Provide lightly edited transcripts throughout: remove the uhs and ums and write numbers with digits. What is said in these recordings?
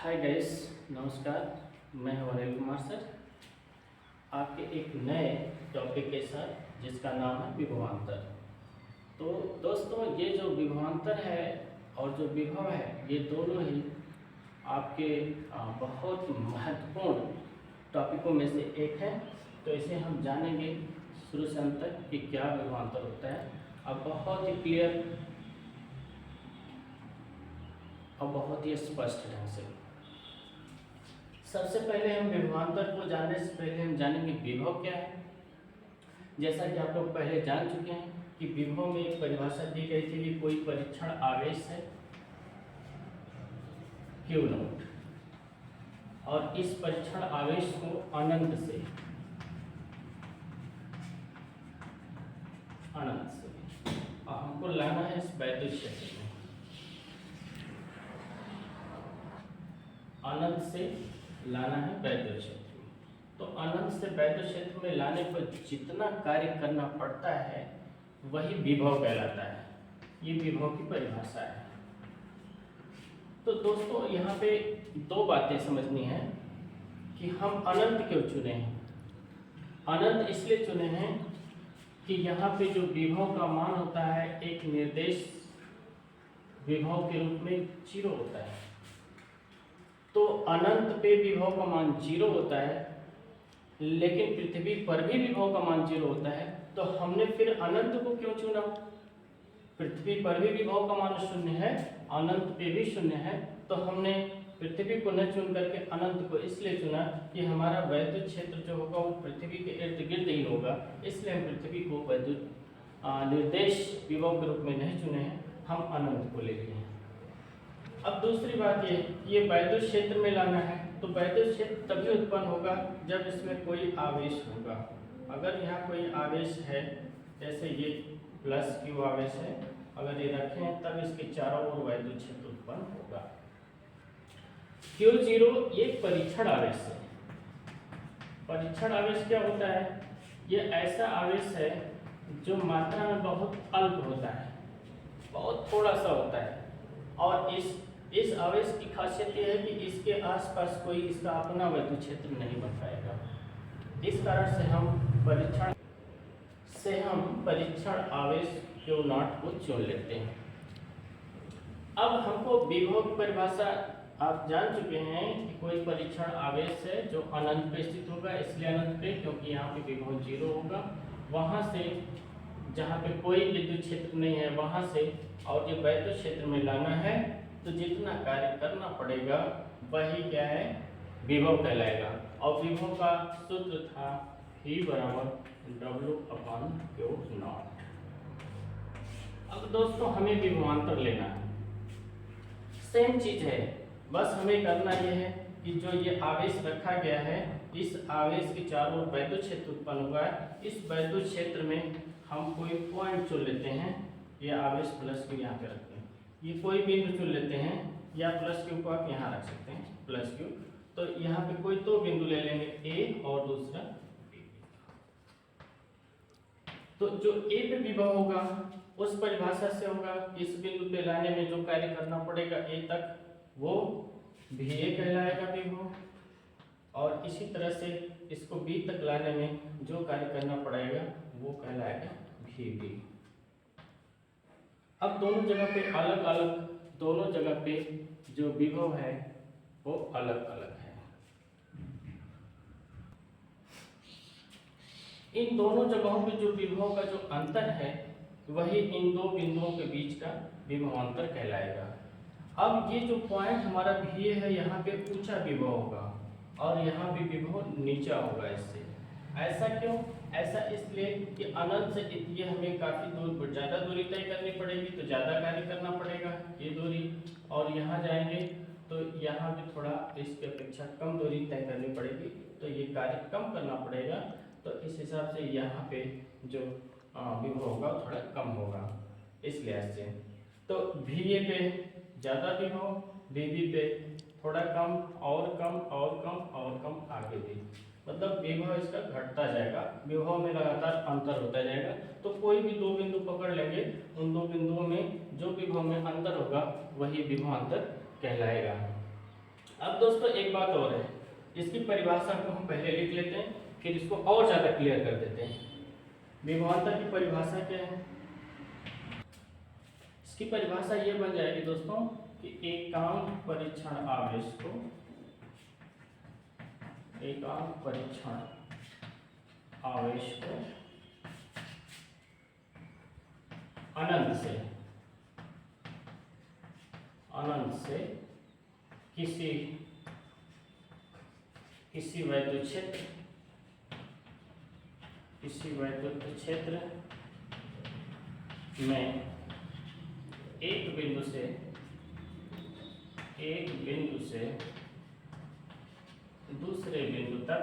Hi guys, नमस्कार। मैं हूं अनिल कुमार सर, आपके एक नए टॉपिक के साथ जिसका नाम है विभवांतर। तो दोस्तों, ये जो विभवांतर है और जो विभव है, ये दोनों ही आपके बहुत महत्वपूर्ण टॉपिकों में से एक है। तो इसे हम जानेंगे शुरू से अंत तक कि क्या विभवांतर होता है। अब बहुत ही क्लियर और बहुत ही स्पष्ट ढंग से सबसे पहले हम विभवांतर को जानने से पहले हम जानेंगे विभव क्या है। जैसा कि आप लोग पहले जान चुके हैं कि विभव में एक परिभाषा दी गई थी कि कोई परीक्षण आवेश है Q नॉट, और इस परीक्षण आवेश को अनंत से और हमको लाना है इस वैद्युत क्षेत्र में, अनंत से लाना है वैद्युत क्षेत्र में। तो अनंत से वैद्युत क्षेत्र में लाने पर जितना कार्य करना पड़ता है वही विभव कहलाता है। ये विभव की परिभाषा है। तो दोस्तों, यहाँ पे दो बातें समझनी है कि हम अनंत क्यों चुने हैं। अनंत इसलिए चुने हैं कि यहाँ पे जो विभव का मान होता है एक निर्देश विभव के रूप में 0 होता है। तो अनंत पे विभव का मान 0 होता है, लेकिन पृथ्वी पर भी विभव का मान 0 होता है। तो हमने फिर अनंत को क्यों चुना? पृथ्वी पर भी विभव का मान 0 है, अनंत पे भी 0 है। तो हमने पृथ्वी को न चुन करके अनंत को इसलिए चुना कि हमारा वैद्युत क्षेत्र जो होगा वो पृथ्वी के इर्द गिर्द ही होगा। इसलिए हम पृथ्वी को वैद्युत निर्देश विभव के रूप में नहीं चुने हैं, हम अनंत को ले लिए हैं। अब दूसरी बात ये वैद्युत क्षेत्र में लाना है। तो वैद्युत क्षेत्र तभी उत्पन्न होगा जब इसमें कोई आवेश होगा। अगर यहाँ कोई आवेश है, जैसे ये प्लस Q आवेश है, अगर ये रखें तब इसके चारों ओर वैद्युत क्षेत्र उत्पन्न होगा। Q0 ये परीक्षण आवेश है। परीक्षण आवेश क्या होता है? ये ऐसा आवेश है जो मात्रा में बहुत अल्प होता है, बहुत थोड़ा सा होता है। और इस आवेश की खासियत यह है कि इसके आसपास कोई इसका अपना वैद्युत क्षेत्र नहीं बन पाएगा। इस कारण से हम परीक्षण आवेश Q नॉट को चुन लेते हैं। अब हमको विभव की परिभाषा आप जान चुके हैं कि कोई परीक्षण आवेश है जो अनंत पे स्थित होगा, इसलिए अनंत पे क्योंकि यहाँ पे विभव 0 होगा। वहाँ से जहाँ पे कोई विद्युत क्षेत्र नहीं है वहाँ से और ये वैद्युत क्षेत्र में लाना है, तो जितना कार्य करना पड़ेगा वही क्या है? विभव कहलाएगा। और विभव का सूत्र था V = W/Q नॉट। अब दोस्तों, हमें विभवांतर लेना है। सेम चीज है, बस हमें करना यह है कि जो ये आवेश रखा गया है, इस आवेश के चारों ओर वैद्युत क्षेत्र उत्पन्न हुआ है। इस वैद्युत क्षेत्र में हम कोई पॉइंट चुन लेते हैं। ये आवेश प्लस Q यहाँ पे रखते हैं। ये कोई बिंदु चुन लेते हैं, या प्लस Q को आप यहाँ रख सकते हैं, प्लस Q। तो यहाँ पे कोई दो बिंदु ले लेंगे, A और दूसरा B। तो जो A पे विभव होगा उस परिभाषा से होगा, इस बिंदु पे लाने में जो कार्य करना पड़ेगा A तक, वो VA कहलाएगा विभव। और इसी तरह से इसको B तक लाने में जो कार्य करना पड़ेगा वो कहलाएगा VB। अब दोनों जगह पे जो विभव है वो अलग अलग है। इन दोनों जगहों पे जो विभव का जो अंतर है वही इन दो बिंदुओं के बीच का विभवांतर कहलाएगा। अब ये जो पॉइंट हमारा VA है, यहाँ पे ऊंचा विभव होगा और यहाँ भी विभव नीचा होगा इससे। ऐसा क्यों? ऐसा इसलिए कि अनंत से ये हमें काफ़ी ज़्यादा दूरी तय करनी पड़ेगी, तो ज़्यादा कार्य करना पड़ेगा ये दूरी। और यहाँ जाएंगे तो यहाँ भी थोड़ा इसके अपेक्षा कम दूरी तय करनी पड़ेगी, तो ये कार्य कम करना पड़ेगा। तो इस हिसाब से यहाँ पे जो विभव होगा थोड़ा कम होगा इस लिहाज से। तो VA पे ज़्यादा विभव, VB पे थोड़ा कम और कम और कम और कम आगे भी, मतलब विभव इसका घटता जाएगा, विभव में लगातार अंतर होता जाएगा। तो कोई भी दो बिंदु पकड़ लेंगे, उन दो बिंदुओं में जो विभव में अंतर होगा वही विभवांतर कहलाएगा। अब दोस्तों एक बात और है, इसकी परिभाषा को हम पहले लिख लेते हैं, फिर इसको और ज़्यादा क्लियर कर देते हैं। विभवांतर की परिभाषा क्या है? इसकी परिभाषा ये बन जाएगी दोस्तों कि एकांक परीक्षण आवेश को अनंत से किसी वैद्युत क्षेत्र में एक बिंदु से दूसरे बिंदु तक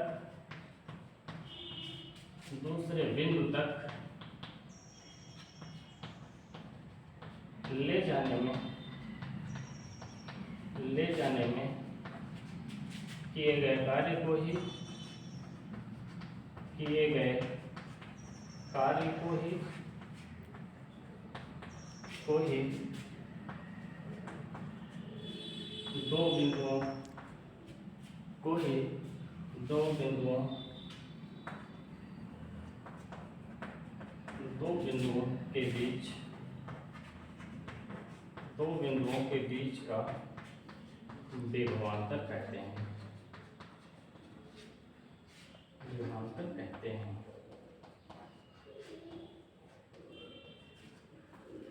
ले जाने में किए गए कार्य को ही दो बिंदुओं के बीच का विभवांतर कहते हैं।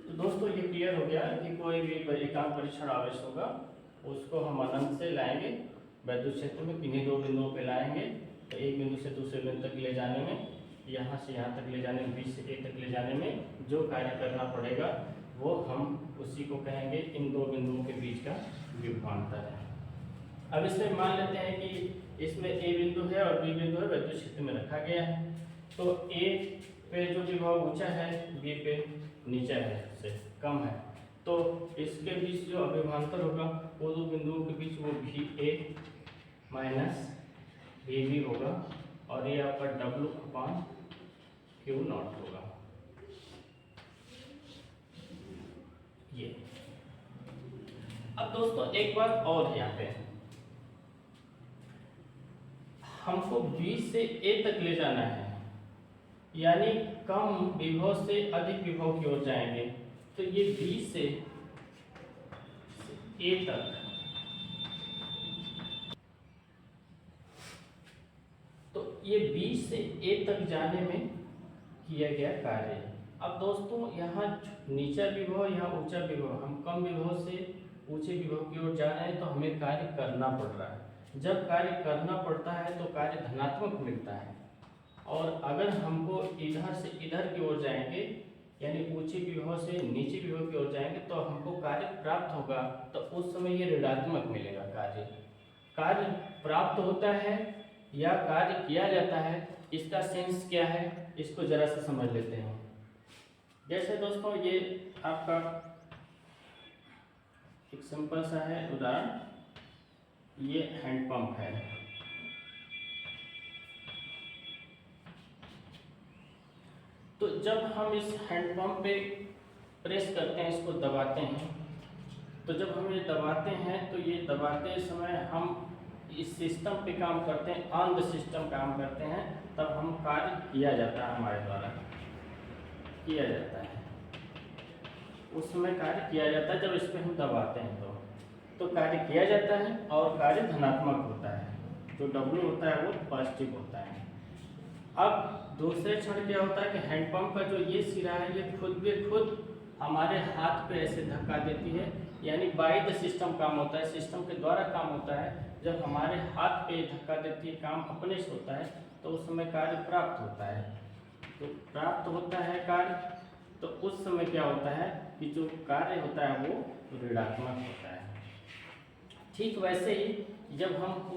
तो दोस्तों ये क्लियर हो गया कि कोई भी एकांक परीक्षण आवेश होगा उसको हम अनंत से लाएंगे, वैद्युत क्षेत्र में किन्हीं दो बिंदुओं पे लाएंगे, तो एक बिंदु से दूसरे बिंदु तक ले जाने में, यहाँ से यहाँ तक ले जाने में, B से A तक ले जाने में जो कार्य करना पड़ेगा वो हम उसी को कहेंगे इन दो बिंदुओं के बीच का विभवांतर है। अब इसमें मान लेते हैं कि इसमें A बिंदु है और B बिंदु है, वैद्युत क्षेत्र में रखा गया है, तो A पे जो विभव ऊंचा है B पे नीचा है, से कम है, तो इसके बीच जो अविभवांतर होगा वो दो बिंदुओं के बीच वो VA माइनस VB होगा और ये आपका W/Q0 होगा। ये अब दोस्तों एक बात और यहाँ पे, हमको B से A तक ले जाना है, यानी कम विभव से अधिक विभव की ओर जाएंगे, तो ये B से A तक ये B से A तक जाने में किया गया कार्य। अब दोस्तों यहाँ नीचा विभव, यहाँ ऊंचा विभव, हम कम विभव से ऊंचे विभव की ओर जा रहे हैं, तो हमें कार्य करना पड़ रहा है। जब कार्य करना पड़ता है तो कार्य धनात्मक मिलता है, और अगर हमको इधर से इधर की ओर जाएंगे, यानी ऊंचे विभव से नीचे विभव की ओर जाएंगे, तो हमको कार्य प्राप्त होगा, तो उस समय ये ऋणात्मक मिलेगा। कार्य प्राप्त होता है या कार्य किया जाता है, इसका सेंस क्या है, इसको जरा सा समझ लेते हैं। जैसे दोस्तों ये आपका एक सिंपल सा है उदाहरण, ये हैंडपंप है, तो जब हम इस हैंडपंप पे प्रेस करते हैं, इसको दबाते हैं, तो जब हम ये दबाते हैं तो ये दबाते समय हम इस सिस्टम पे काम करते हैं, ऑन द सिस्टम काम करते हैं, तब हम कार्य किया जाता है, हमारे द्वारा किया जाता है, उस समय कार्य किया जाता है। जब इस पे हम दबाते हैं तो कार्य किया जाता है और कार्य धनात्मक होता है, जो W होता है वो पॉजिटिव होता है। अब दूसरे क्षण क्या होता है कि हैंडपंप का जो ये सिरा है ये खुद हमारे हाथ पे ऐसे धक्का देती है, यानी बाय द सिस्टम काम होता है, सिस्टम के द्वारा काम होता है। जब हमारे हाथ पे धक्का देती है, काम अपने से होता है, तो उस समय कार्य प्राप्त होता है। तो प्राप्त होता है कार्य, तो उस समय क्या होता है कि जो कार्य होता है वो ऋणात्मक होता है। ठीक वैसे ही जब हम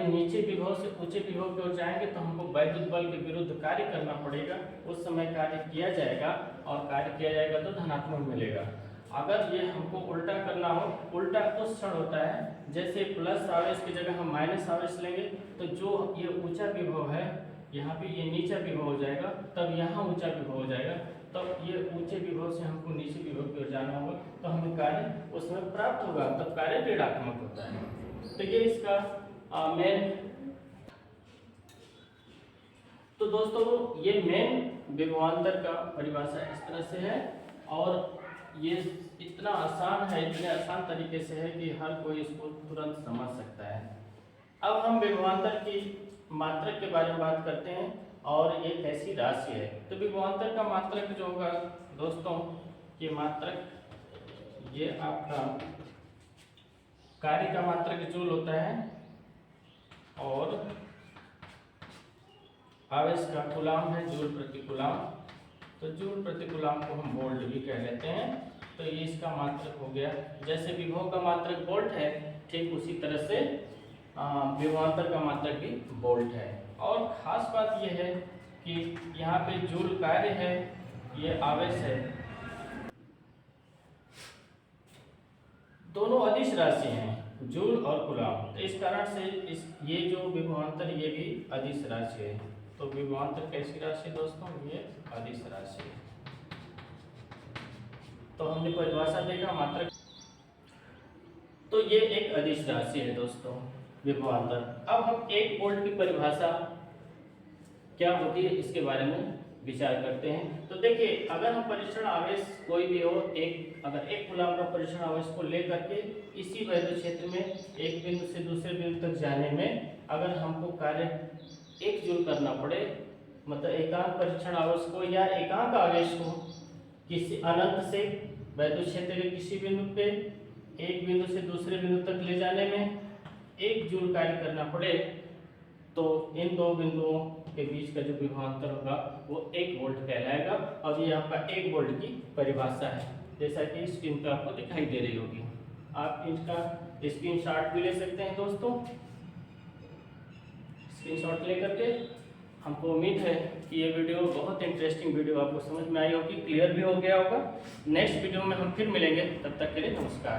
नीचे विभव से ऊंचे विभव की ओर जाएंगे, तो हमको वैद्युत बल के विरुद्ध कार्य करना पड़ेगा, उस समय कार्य किया जाएगा, और कार्य किया जाएगा तो धनात्मक मिलेगा। अगर ये हमको उल्टा करना हो, उल्टा उस क्षण होता है जैसे प्लस आवेश की जगह हम माइनस आवेश लेंगे, तो जो ये ऊंचा विभव है यहाँ पे ये नीचा विभव हो जाएगा, तब यहाँ ऊंचा विभव हो जाएगा, तब ये ऊंचे विभव से हमको नीचे विभव की ओर जाना होगा, तो हमें कार्य उस समय प्राप्त होगा, तब कार्य ऋणात्मक होता है। तो ये इसका मेन। तो दोस्तों ये मेन विभवांतर का परिभाषा इस तरह से है, और ये इतना आसान है, इतने आसान तरीके से है कि हर कोई इसको तुरंत समझ सकता है। अब हम विभवांतर की मात्रक के बारे में बात करते हैं, और ये कैसी राशि है। तो विभवांतर का मात्रक जो होगा दोस्तों, ये मात्रक, ये आपका कार्य का मात्रक जूल होता है, और आवेश का कूलाम है जूल प्रति कूलाम। तो जूल प्रति कूलाम को हम वोल्ट भी कह लेते हैं। तो ये इसका मात्रक हो गया। जैसे विभव का मात्रक वोल्ट है, ठीक उसी तरह से विभवांतर का मात्रक भी वोल्ट है। और खास बात यह है कि यहाँ पे जूल कार्य है, ये आवेश है, दोनों अदिश राशि हैं, जूल और कूलाम। तो इस कारण से ये जो विभवांतर ये भी अदिश राशि है। तो विभवांतर कैसी राशि है दोस्तों, ये अदिश राशि है। तो हमने परिभाषा देखा मात्रक। तो ये एक अदिश राशि है दोस्तों विभवांतर। अब हम 1 वोल्ट की परिभाषा क्या होती है इसके बारे में विचार करते हैं। तो देखिए, अगर हम परीक्षण आवेश कोई भी हो, अगर 1 कूलाम का परीक्षण आवेश को लेकर के इसी वैद्युत क्षेत्र में एक बिंदु से दूसरे बिंदु तक जाने में अगर हमको कार्य 1 जूल करना पड़े, मतलब एकांक परीक्षण आवेश को या एकांक आवेश को किसी अनंत से वैद्युत क्षेत्र के किसी बिंदु पे एक बिंदु से दूसरे बिंदु तक ले जाने में 1 जूल कार्य करना पड़े, तो इन 2 बिंदुओं के बीच का जो विभवांतर होगा वो 1 वोल्ट कहलाएगा। और ये आपका 1 वोल्ट की परिभाषा है, जैसा कि स्क्रीन पे आपको दिखाई दे रही होगी। आप इसका स्क्रीनशॉट भी ले सकते हैं दोस्तों। स्क्रीनशॉट लेकर के, हमको उम्मीद है कि ये वीडियो बहुत इंटरेस्टिंग वीडियो आपको समझ में आई होगी, क्लियर भी हो गया होगा। नेक्स्ट वीडियो में हम फिर मिलेंगे, तब तक के लिए नमस्कार।